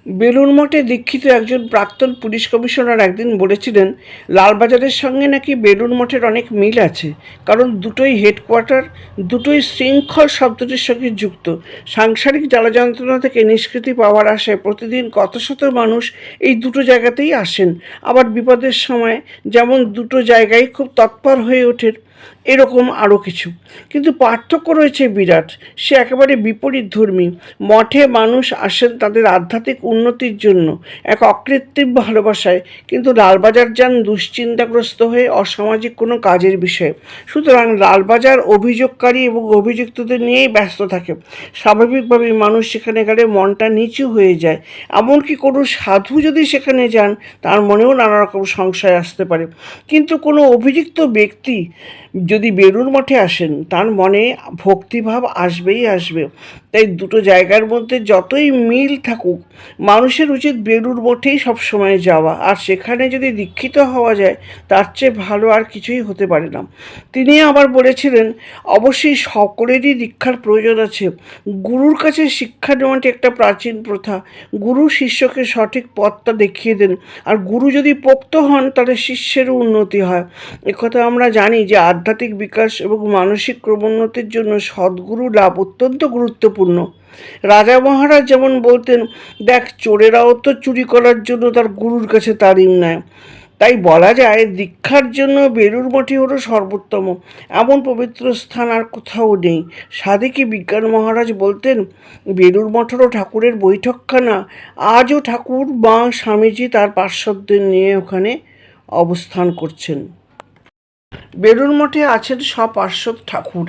বেলুড় মঠে দীক্ষিত একজন প্রাক্তন পুলিশ কমিশনার একদিন বলেছিলেন, লালবাজারের সঙ্গে নাকি বেলুড় মঠের অনেক মিল আছে, কারণ দুটোই হেডকোয়ার্টার, দুটোই শৃঙ্খল শব্দটির সঙ্গে যুক্ত। সাংসারিক জ্বালা যন্ত্রণা থেকে নিষ্কৃতি পাওয়ার আশায় প্রতিদিন কত শত মানুষ এই দুটো জায়গাতেই আসেন। আবার বিপদের সময় যেমন দুটো জায়গায় খুব তৎপর হয়ে ওঠেন, এরকম আরও কিছু। কিন্তু পার্থক্য রয়েছে বিরাট। সে একেবারে বিপরীত ধর্মী। মঠে মানুষ আসেন তাদের আধ্যাত্মিক উন্নতির জন্য, এক অকৃত্রিম ভালোবাসায়, কিন্তু লালবাজার যান দুশ্চিন্তাগ্রস্ত হয়ে অসামাজিক কোনো কাজের বিষয়ে। সুতরাং লালবাজার অভিযোগকারী এবং অভিযুক্তদের নিয়েই ব্যস্ত থাকে। স্বাভাবিকভাবেই মানুষ সেখানে গেলে মনটা নিচু হয়ে যায়। এমনকি কোনো সাধু যদি সেখানে যান, তার মনেও নানা রকম সংশয় আসতে পারে। কিন্তু কোনো অভিযুক্ত ব্যক্তি যদি বেলুড় মঠে আসেন, তার মনে ভক্তিভাব আসবেই আসবে। তাই দুটো জায়গার মধ্যে যতই মিল থাকুক, মানুষের উচিত বেলুড় মঠেই সবসময় যাওয়া, আর সেখানে যদি দীক্ষিত হওয়া যায়, তার চেয়ে ভালো আর কিছুই হতে পারে না। তিনি আবার বলেছিলেন, অবশ্যই সকলেরই দীক্ষার প্রয়োজন আছে। গুরুর কাছে শিক্ষা নেওয়াটি একটা প্রাচীন প্রথা। গুরু শিষ্যকে সঠিক পথটা দেখিয়ে দেন, আর গুরু যদি পোক্ত হন, তাহলে শিষ্যেরও উন্নতি হয়। একথা আমরা জানি যে আধ্যাত্মিক বিকাশ এবং মানসিক ক্রমোন্নতির জন্য সদ্গুরু লাভ অত্যন্ত গুরুত্বপূর্ণ। রাজা মহারাজ যেমন বলতেন, দেখ, চোরেরাও তো চুরি করার জন্য তার গুরুর কাছে তালিম নেয়। তাই বলা যায়, দীক্ষার জন্য বেলুড় মঠই হলো সর্বোত্তম। এমন পবিত্র স্থান আর কোথাও নেই। সাধে বিজ্ঞান মহারাজ বলতেন, বেলুড় মঠ হলো ঠাকুরের বৈঠকখানা। আজও ঠাকুর বা স্বামীজি তার পার্শ্বদের নিয়ে ওখানে অবস্থান করছেন। বেলুড় মঠে আছেন সপার্শ্বদ ঠাকুর।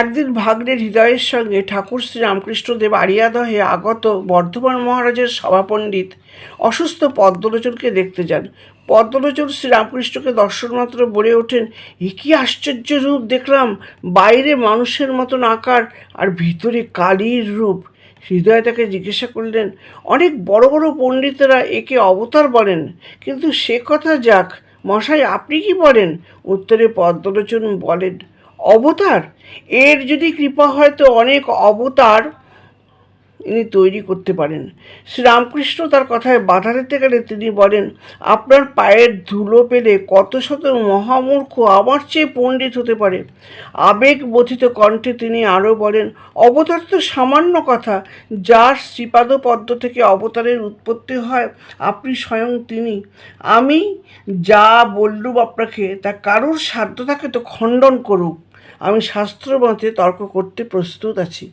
একদিন ভাগ্নের হৃদয়ের সঙ্গে ঠাকুর শ্রীরামকৃষ্ণদেব আড়িয়াদহে আগত বর্ধমান মহারাজের সভাপণ্ডিত অসুস্থ পদ্মলোচনকে দেখতে যান। পদ্মলোচন শ্রীরামকৃষ্ণকে দর্শনমাত্র বলে ওঠেন, এ কি আশ্চর্য রূপ দেখলাম! বাইরে মানুষের মতন আকার, আর ভিতরে কালীর রূপ। হৃদয় তাকে জিজ্ঞাসা করলেন, অনেক বড় বড় পণ্ডিতেরা একে অবতার বলেন, কিন্তু সে কথা যাক, মশাই আপনি কি বলেন? উত্তরে পদ্মলোচন বলেন, অবতার? এর যদি কৃপা হয় তো অনেক অবতার ইনি তৈরি করতে পারেন। শ্রীরামকৃষ্ণ তার কথায় বাধা দিতে গেলে তিনি বলেন, আপনার পায়ের ধুলো পেলে কত শত মহামূর্খ আমার চেয়ে পণ্ডিত হতে পারে। আবেগ বোধিত কণ্ঠে তিনি আরও বলেন, অবতার তো সামান্য কথা। যার শ্রীপাদ পদ্ম থেকে অবতারের উৎপত্তি হয়, আপনি স্বয়ং তিনি। আমি যা বললুম আপনাকে, তা কারুর সাধ্য থাকে তো খণ্ডন করুক। আমি শাস্ত্র মতে তর্ক করতে প্রস্তুত আছি।